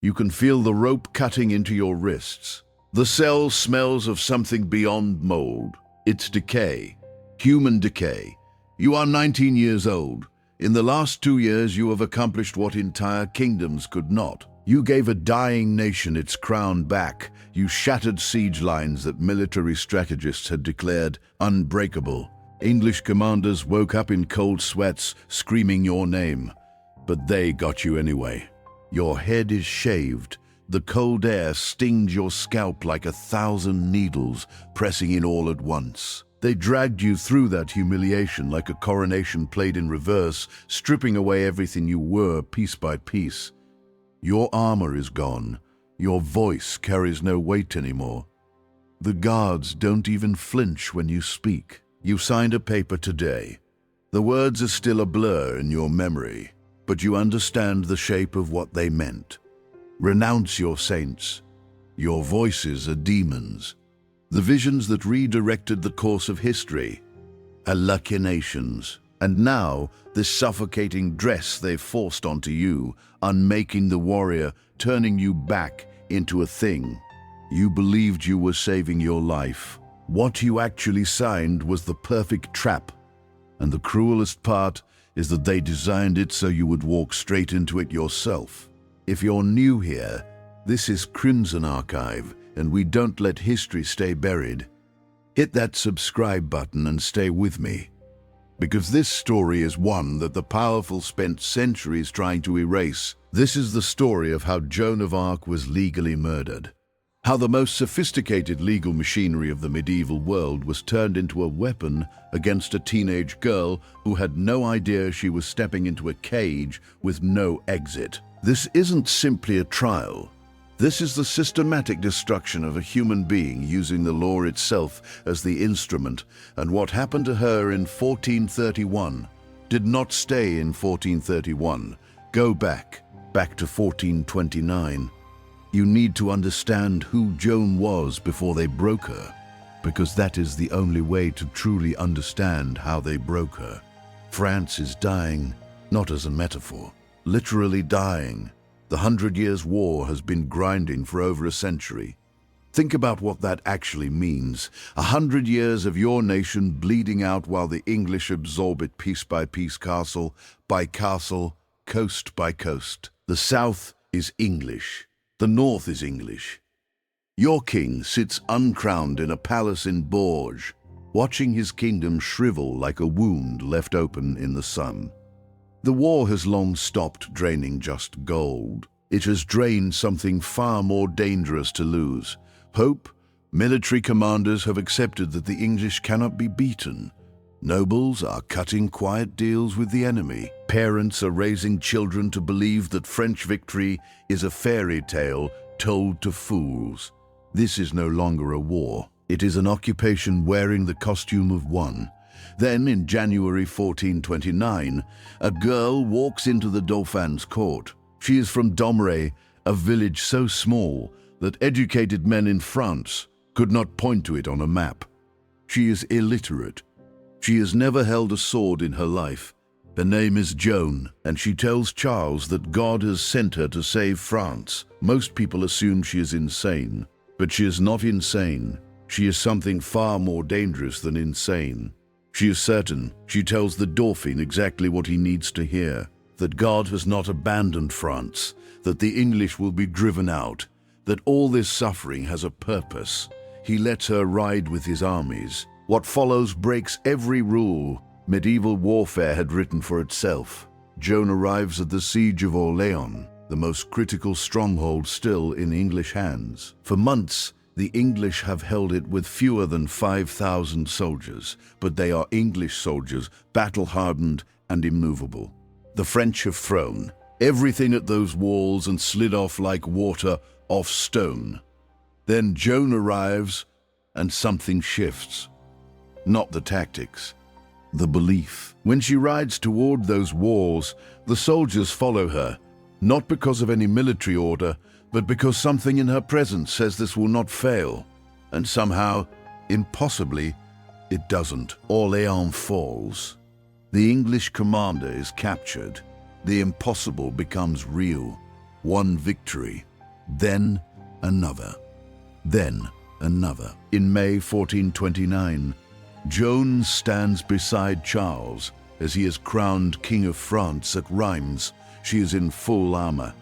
You can feel the rope cutting into your wrists. The cell smells of something beyond mold. It's decay. Human decay. You are 19 years old. In the last 2 years, you have accomplished what entire kingdoms could not. You gave a dying nation its crown back. You shattered siege lines that military strategists had declared unbreakable. English commanders woke up in cold sweats, screaming your name. But they got you anyway. Your head is shaved. The cold air stings your scalp like 1,000 needles, pressing in all at once. They dragged you through that humiliation like a coronation played in reverse, stripping away everything you were piece by piece. Your armor is gone. Your voice carries no weight anymore. The guards don't even flinch when you speak. You signed a paper today. The words are still a blur in your memory, but you understand the shape of what they meant. Renounce your saints. Your voices are demons. The visions that redirected the course of history. Hallucinations. And now, this suffocating dress they've forced onto you, unmaking the warrior, turning you back into a thing. You believed you were saving your life. What you actually signed was the perfect trap. And the cruelest part is that they designed it so you would walk straight into it yourself. If you're new here, this is Crimson Archive, and we don't let history stay buried. Hit that subscribe button and stay with me. Because this story is one that the powerful spent centuries trying to erase. This is the story of how Joan of Arc was legally murdered. How the most sophisticated legal machinery of the medieval world was turned into a weapon against a teenage girl who had no idea she was stepping into a cage with no exit. This isn't simply a trial. This is the systematic destruction of a human being using the law itself as the instrument, and what happened to her in 1431 did not stay in 1431. Go back to 1429. You need to understand who Joan was before they broke her, because that is the only way to truly understand how they broke her. France is dying, not as a metaphor, literally dying. The 100 Years' War has been grinding for over a century. Think about what that actually means. 100 years of your nation bleeding out while the English absorb it piece by piece, castle by castle, coast by coast. The South is English. The North is English. Your king sits uncrowned in a palace in Bourges, watching his kingdom shrivel like a wound left open in the sun. The war has long stopped draining just gold. It has drained something far more dangerous to lose. Hope. Military commanders have accepted that the English cannot be beaten. Nobles are cutting quiet deals with the enemy. Parents are raising children to believe that French victory is a fairy tale told to fools. This is no longer a war. It is an occupation wearing the costume of one. Then, in January 1429, a girl walks into the Dauphin's court. She is from Domrey, a village so small that educated men in France could not point to it on a map. She is illiterate. She has never held a sword in her life. Her name is Joan, and she tells Charles that God has sent her to save France. Most people assume she is insane, but she is not insane. She is something far more dangerous than insane. She is certain. She tells the Dauphin exactly what he needs to hear, that God has not abandoned France, that the English will be driven out, that all this suffering has a purpose. He lets her ride with his armies. What follows breaks every rule medieval warfare had written for itself. Joan arrives at the siege of Orléans, the most critical stronghold still in English hands. For months, the English have held it with fewer than 5,000 soldiers, but they are English soldiers, battle-hardened and immovable. The French have thrown everything at those walls and slid off like water off stone. Then Joan arrives and something shifts. Not the tactics, the belief. When she rides toward those walls, the soldiers follow her, not because of any military order, but because something in her presence says this will not fail. And somehow, impossibly, it doesn't. Orléans falls. The English commander is captured. The impossible becomes real. One victory, then another, then another. In May 1429, Joan stands beside Charles as he is crowned King of France at Reims. She is in full armor.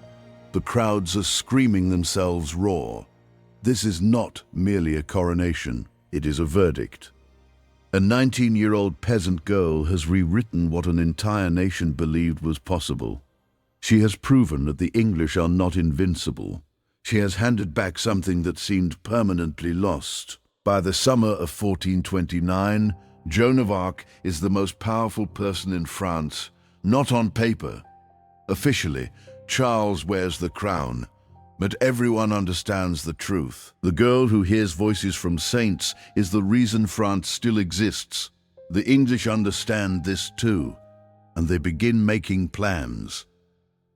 The crowds are screaming themselves raw. This is not merely a coronation, it is a verdict. A 19-year-old peasant girl has rewritten what an entire nation believed was possible. She has proven that the English are not invincible. She has handed back something that seemed permanently lost. By the summer of 1429, Joan of Arc is the most powerful person in France, not on paper. Officially, Charles wears the crown, but everyone understands the truth. The girl who hears voices from saints is the reason France still exists. The English understand this too, and they begin making plans.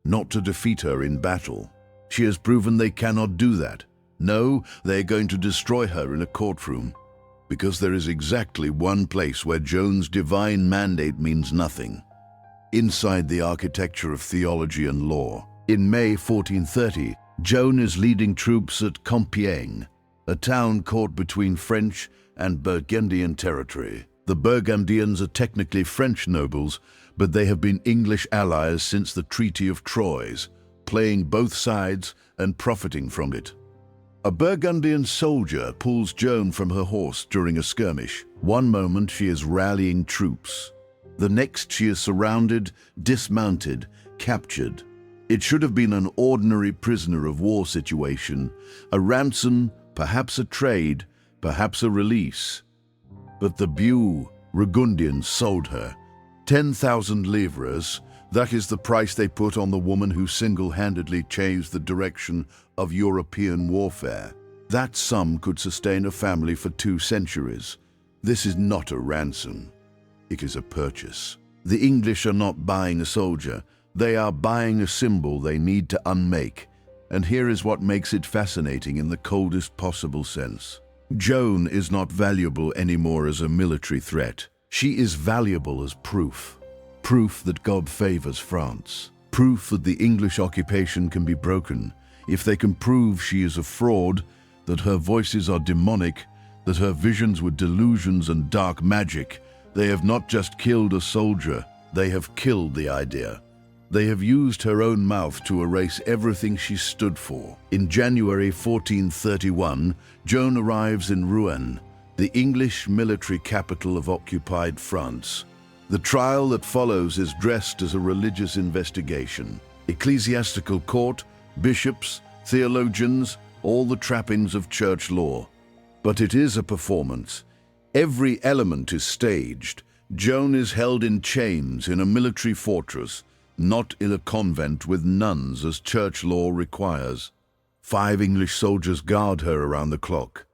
Not to defeat her in battle. She has proven they cannot do that. No, they are going to destroy her in a courtroom, because there is exactly one place where Joan's divine mandate means nothing. Inside the architecture of theology and law. In May 1430, Joan is leading troops at Compiègne, a town caught between French and Burgundian territory. The Burgundians are technically French nobles, but they have been English allies since the Treaty of Troyes, playing both sides and profiting from it. A Burgundian soldier pulls Joan from her horse during a skirmish. One moment she is rallying troops. The next she is surrounded, dismounted, captured. It should have been an ordinary prisoner of war situation, a ransom, perhaps a trade, perhaps a release. But the Burgundians sold her. 10,000 livres, that is the price they put on the woman who single-handedly changed the direction of European warfare. That sum could sustain a family for 2 centuries. This is not a ransom. It is a purchase. The English are not buying a soldier. They are buying a symbol they need to unmake. And here is what makes it fascinating in the coldest possible sense. Joan is not valuable anymore as a military threat. She is valuable as proof. Proof that God favors France. Proof that the English occupation can be broken. If they can prove she is a fraud, that her voices are demonic, that her visions were delusions and dark magic, they have not just killed a soldier, they have killed the idea. They have used her own mouth to erase everything she stood for. In January 1431, Joan arrives in Rouen, the English military capital of occupied France. The trial that follows is dressed as a religious investigation. Ecclesiastical court, bishops, theologians, all the trappings of church law. But it is a performance. Every element is staged. Joan is held in chains in a military fortress, not in a convent with nuns as church law requires. 5 English soldiers guard her around the clock.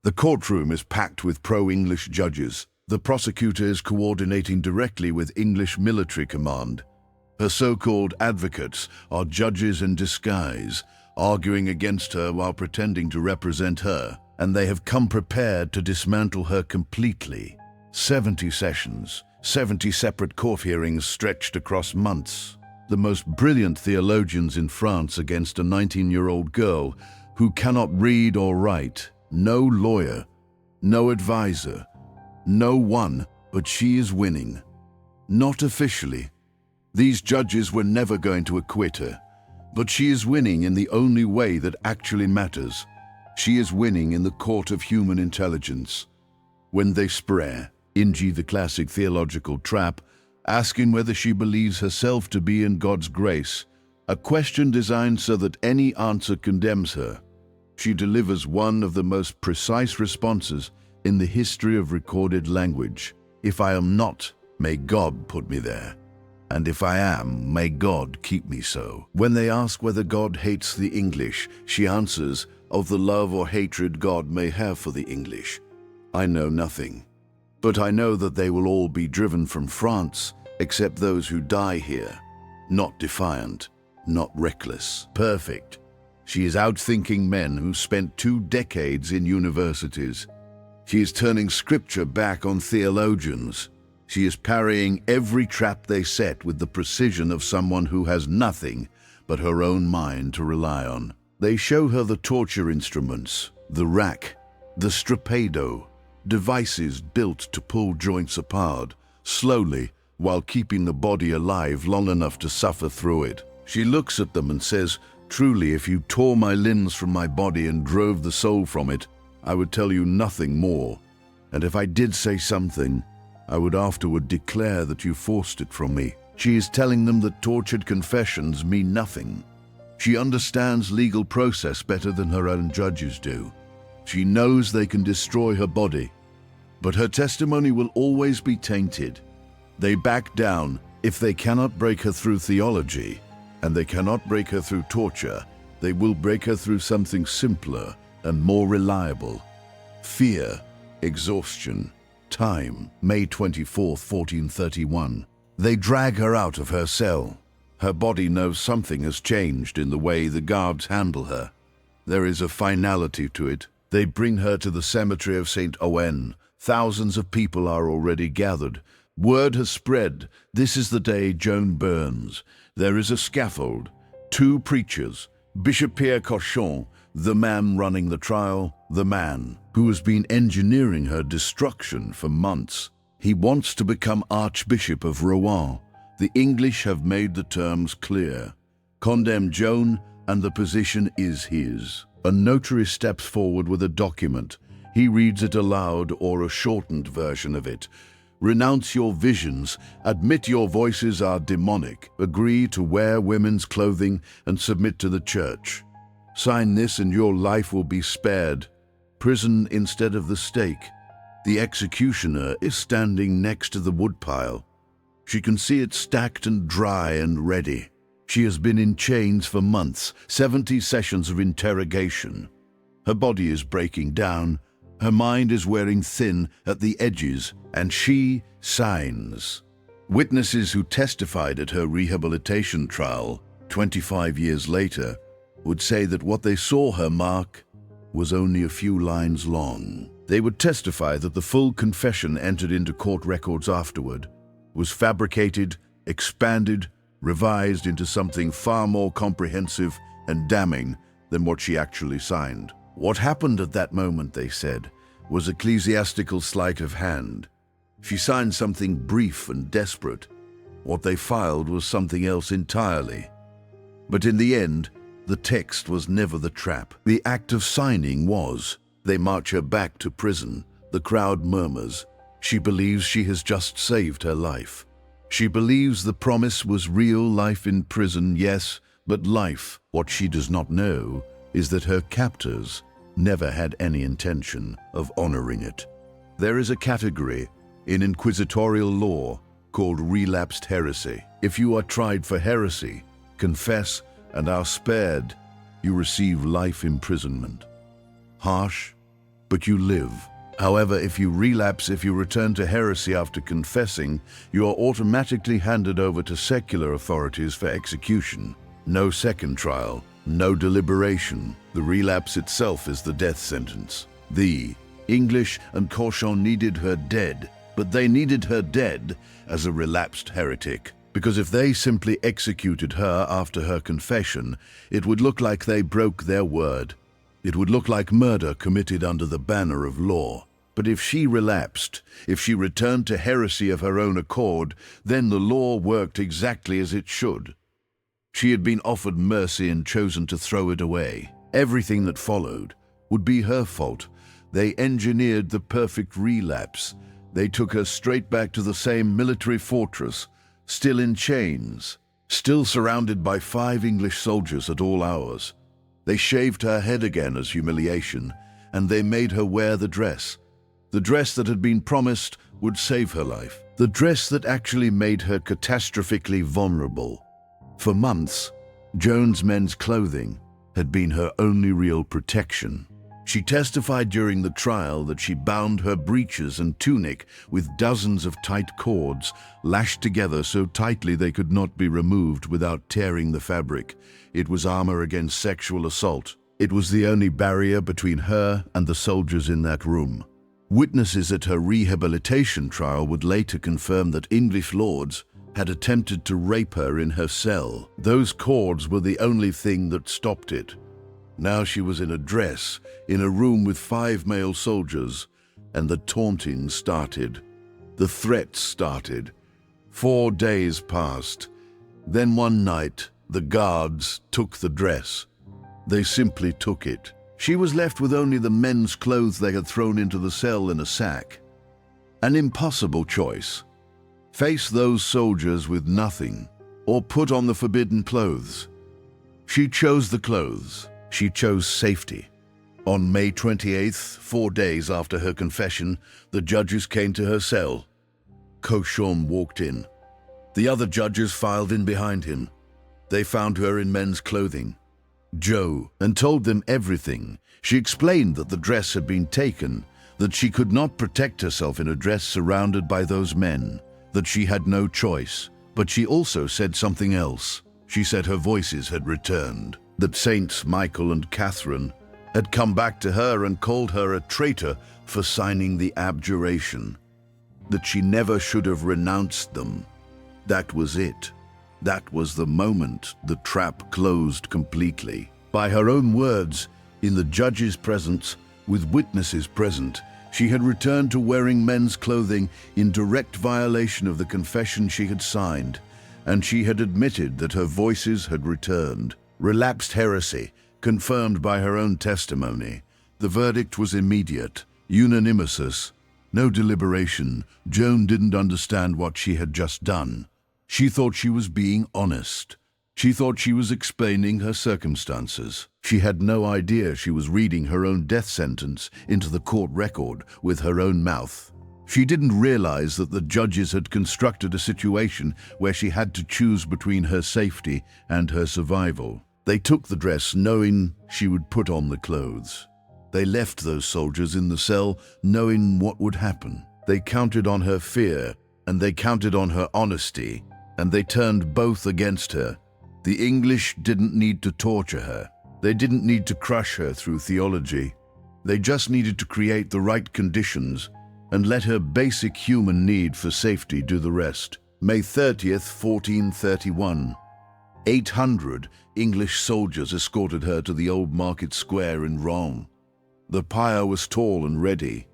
The courtroom is packed with pro-English judges. The prosecutor is coordinating directly with English military command. Her so-called advocates are judges in disguise, arguing against her while pretending to represent her, and they have come prepared to dismantle her completely. 70 sessions, 70 separate court hearings stretched across months. The most brilliant theologians in France against a 19-year-old girl who cannot read or write. No lawyer, no advisor, no one, but she is winning. Not officially. These judges were never going to acquit her, but she is winning in the only way that actually matters. She is winning in the court of human intelligence. When they spare, Ingi the classic theological trap, asking whether she believes herself to be in God's grace, a question designed so that any answer condemns her. She delivers one of the most precise responses in the history of recorded language. If I am not, may God put me there. And if I am, may God keep me so. When they ask whether God hates the English, she answers, of the love or hatred God may have for the English, I know nothing. But I know that they will all be driven from France, except those who die here. Not defiant, not reckless, perfect. She is outthinking men who spent 2 decades in universities. She is turning scripture back on theologians. She is parrying every trap they set with the precision of someone who has nothing but her own mind to rely on. They show her the torture instruments, the rack, the strapado, devices built to pull joints apart, slowly, while keeping the body alive long enough to suffer through it. She looks at them and says, "Truly, if you tore my limbs from my body and drove the soul from it, I would tell you nothing more. And if I did say something, I would afterward declare that you forced it from me." She is telling them that tortured confessions mean nothing. She understands legal process better than her own judges do. She knows they can destroy her body, but her testimony will always be tainted. They back down. If they cannot break her through theology, and they cannot break her through torture, they will break her through something simpler and more reliable. Fear, exhaustion, time. May 24, 1431. They drag her out of her cell. Her body knows something has changed in the way the guards handle her. There is a finality to it. They bring her to the cemetery of St. Owen. Thousands of people are already gathered. Word has spread. This is the day Joan burns. There is a scaffold, 2 preachers, Bishop Pierre Cochon, the man running the trial, the man who has been engineering her destruction for months. He wants to become Archbishop of Rouen. The English have made the terms clear. Condemn Joan, and the position is his. A notary steps forward with a document. He reads it aloud, or a shortened version of it. Renounce your visions, admit your voices are demonic, agree to wear women's clothing and submit to the church. Sign this and your life will be spared. Prison instead of the stake. The executioner is standing next to the woodpile. She can see it stacked and dry and ready. She has been in chains for months, 70 sessions of interrogation. Her body is breaking down. Her mind is wearing thin at the edges, and she signs. Witnesses who testified at her rehabilitation trial 25 years later would say that what they saw her mark was only a few lines long. They would testify that the full confession entered into court records afterward was fabricated, expanded, revised into something far more comprehensive and damning than what she actually signed. What happened at that moment, they said, was ecclesiastical sleight of hand. She signed something brief and desperate. What they filed was something else entirely. But in the end, the text was never the trap. The act of signing was. They march her back to prison. The crowd murmurs. She believes she has just saved her life. She believes the promise was real life in prison, yes, but life. What she does not know is that her captors never had any intention of honoring it. There is a category in inquisitorial law called relapsed heresy. If you are tried for heresy, confess, and are spared, you receive life imprisonment. Harsh, but you live. However, if you relapse, if you return to heresy after confessing, you are automatically handed over to secular authorities for execution. No second trial, no deliberation. The relapse itself is the death sentence. The English and Cochon needed her dead, but they needed her dead as a relapsed heretic. Because if they simply executed her after her confession, it would look like they broke their word. It would look like murder committed under the banner of law. But if she relapsed, if she returned to heresy of her own accord, then the law worked exactly as it should. She had been offered mercy and chosen to throw it away. Everything that followed would be her fault. They engineered the perfect relapse. They took her straight back to the same military fortress, still in chains, still surrounded by 5 English soldiers at all hours. They shaved her head again as humiliation, and they made her wear the dress that had been promised would save her life, the dress that actually made her catastrophically vulnerable. For months, Joan's men's clothing had been her only real protection. She testified during the trial that she bound her breeches and tunic with dozens of tight cords, lashed together so tightly they could not be removed without tearing the fabric. It was armor against sexual assault. It was the only barrier between her and the soldiers in that room. Witnesses at her rehabilitation trial would later confirm that English lords had attempted to rape her in her cell. Those cords were the only thing that stopped it. Now she was in a dress, in a room with 5 male soldiers, and the taunting started. The threats started. 4 days passed. Then one night, the guards took the dress. They simply took it. She was left with only the men's clothes they had thrown into the cell in a sack. An impossible choice. Face those soldiers with nothing, or put on the forbidden clothes. She chose the clothes. She chose safety. On May 28th, 4 days after her confession, the judges came to her cell. Cochon walked in. The other judges filed in behind him. They found her in men's clothing. Joe, and told them everything. She explained that the dress had been taken, that she could not protect herself in a dress surrounded by those men, that she had no choice. But she also said something else. She said her voices had returned, that Saints Michael and Catherine had come back to her and called her a traitor for signing the abjuration, that she never should have renounced them. That was it. That was the moment the trap closed completely. By her own words, in the judge's presence, with witnesses present, she had returned to wearing men's clothing in direct violation of the confession she had signed, and she had admitted that her voices had returned. Relapsed heresy, confirmed by her own testimony. The verdict was immediate, unanimous. No deliberation. Joan didn't understand what she had just done. She thought she was being honest. She thought she was explaining her circumstances. She had no idea she was reading her own death sentence into the court record with her own mouth. She didn't realize that the judges had constructed a situation where she had to choose between her safety and her survival. They took the dress knowing she would put on the clothes. They left those soldiers in the cell knowing what would happen. They counted on her fear, and they counted on her honesty, and they turned both against her. The English didn't need to torture her. They didn't need to crush her through theology. They just needed to create the right conditions and let her basic human need for safety do the rest. May 30th, 1431. 800 English soldiers escorted her to the old market square in Rome. The pyre was tall and ready.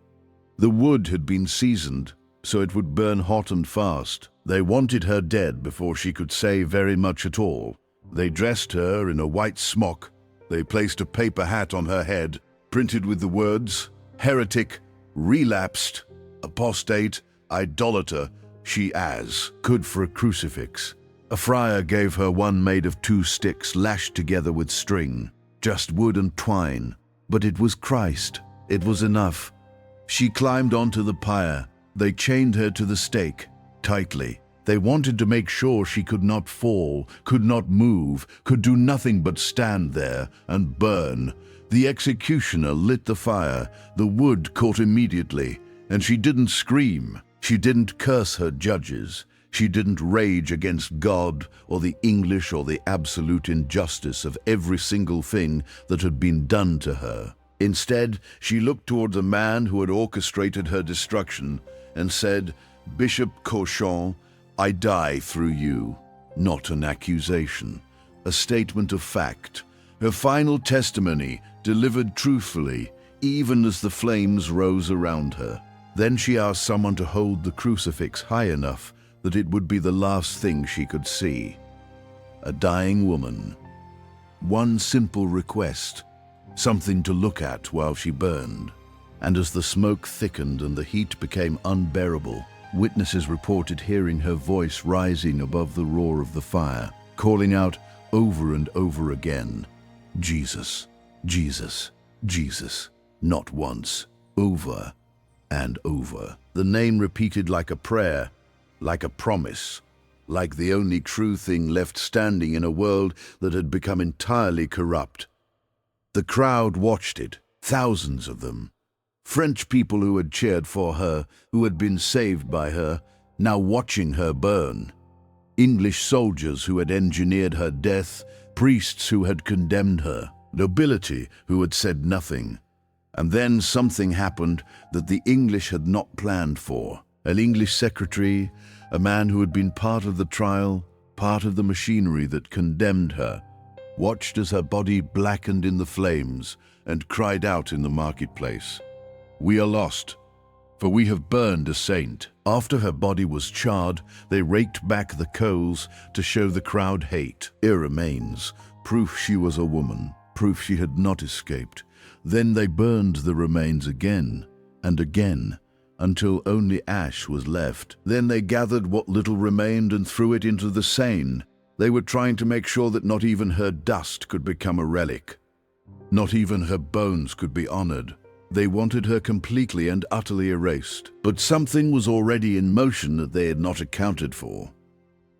The wood had been seasoned, so it would burn hot and fast. They wanted her dead before she could say very much at all. They dressed her in a white smock. They placed a paper hat on her head, printed with the words, "Heretic, relapsed, apostate, idolater, she as could for a crucifix." A friar gave her one made of 2 sticks lashed together with string, just wood and twine. But it was Christ. It was enough. She climbed onto the pyre. They chained her to the stake, tightly. They wanted to make sure she could not fall, could not move, could do nothing but stand there and burn. The executioner lit the fire. The wood caught immediately, and she didn't scream. She didn't curse her judges. She didn't rage against God or the English or the absolute injustice of every single thing that had been done to her. Instead, she looked toward the man who had orchestrated her destruction and said, "Bishop Cochon, I die through you." Not an accusation, a statement of fact. Her final testimony, delivered truthfully, even as the flames rose around her. Then she asked someone to hold the crucifix high enough that it would be the last thing she could see. A dying woman. One simple request, something to look at while she burned. And as the smoke thickened and the heat became unbearable, witnesses reported hearing her voice rising above the roar of the fire, calling out over and over again, "Jesus, Jesus, Jesus," not once, over and over. The name repeated like a prayer, like a promise, like the only true thing left standing in a world that had become entirely corrupt. The crowd watched it, thousands of them. French people who had cheered for her, who had been saved by her, now watching her burn. English soldiers who had engineered her death, priests who had condemned her, nobility who had said nothing. And then something happened that the English had not planned for. An English secretary, a man who had been part of the trial, part of the machinery that condemned her, watched as her body blackened in the flames, and cried out in the marketplace, "We are lost, for we have burned a saint." After her body was charred, they raked back the coals to show the crowd hate. Her remains, proof she was a woman, proof she had not escaped. Then they burned the remains again and again, until only ash was left. Then they gathered what little remained and threw it into the Seine. They were trying to make sure that not even her dust could become a relic. Not even her bones could be honored. They wanted her completely and utterly erased. But something was already in motion that they had not accounted for.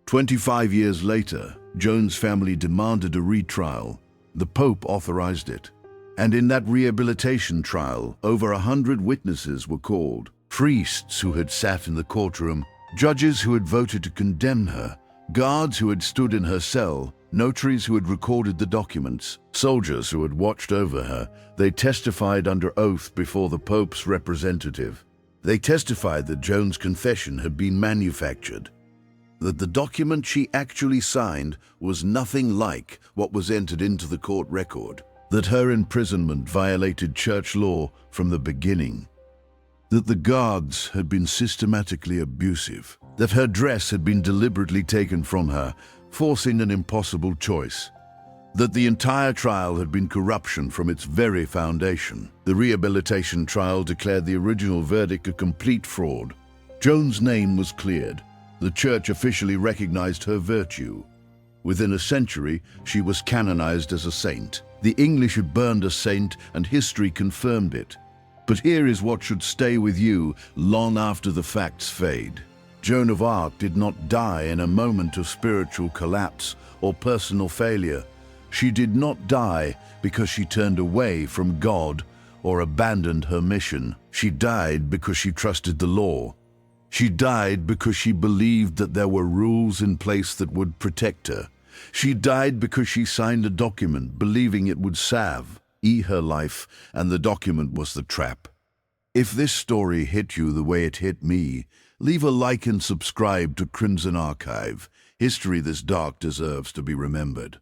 25 years later, Joan's family demanded a retrial. The Pope authorized it. And in that rehabilitation trial, over 100 witnesses were called. Priests who had sat in the courtroom, judges who had voted to condemn her, guards who had stood in her cell, notaries who had recorded the documents, soldiers who had watched over her. They testified under oath before the Pope's representative. They testified that Joan's confession had been manufactured, that the document she actually signed was nothing like what was entered into the court record, that her imprisonment violated church law from the beginning, that the guards had been systematically abusive, that her dress had been deliberately taken from her, forcing an impossible choice, that the entire trial had been corruption from its very foundation. The rehabilitation trial declared the original verdict a complete fraud. Joan's name was cleared. The church officially recognized her virtue. Within a century, she was canonized as a saint. The English had burned a saint, and history confirmed it. But here is what should stay with you long after the facts fade. Joan of Arc did not die in a moment of spiritual collapse or personal failure. She did not die because she turned away from God or abandoned her mission. She died because she trusted the law. She died because she believed that there were rules in place that would protect her. She died because she signed a document believing it would salve her life, and the document was the trap. If this story hit you the way it hit me, leave a like and subscribe to Crimson Archive. History this dark deserves to be remembered.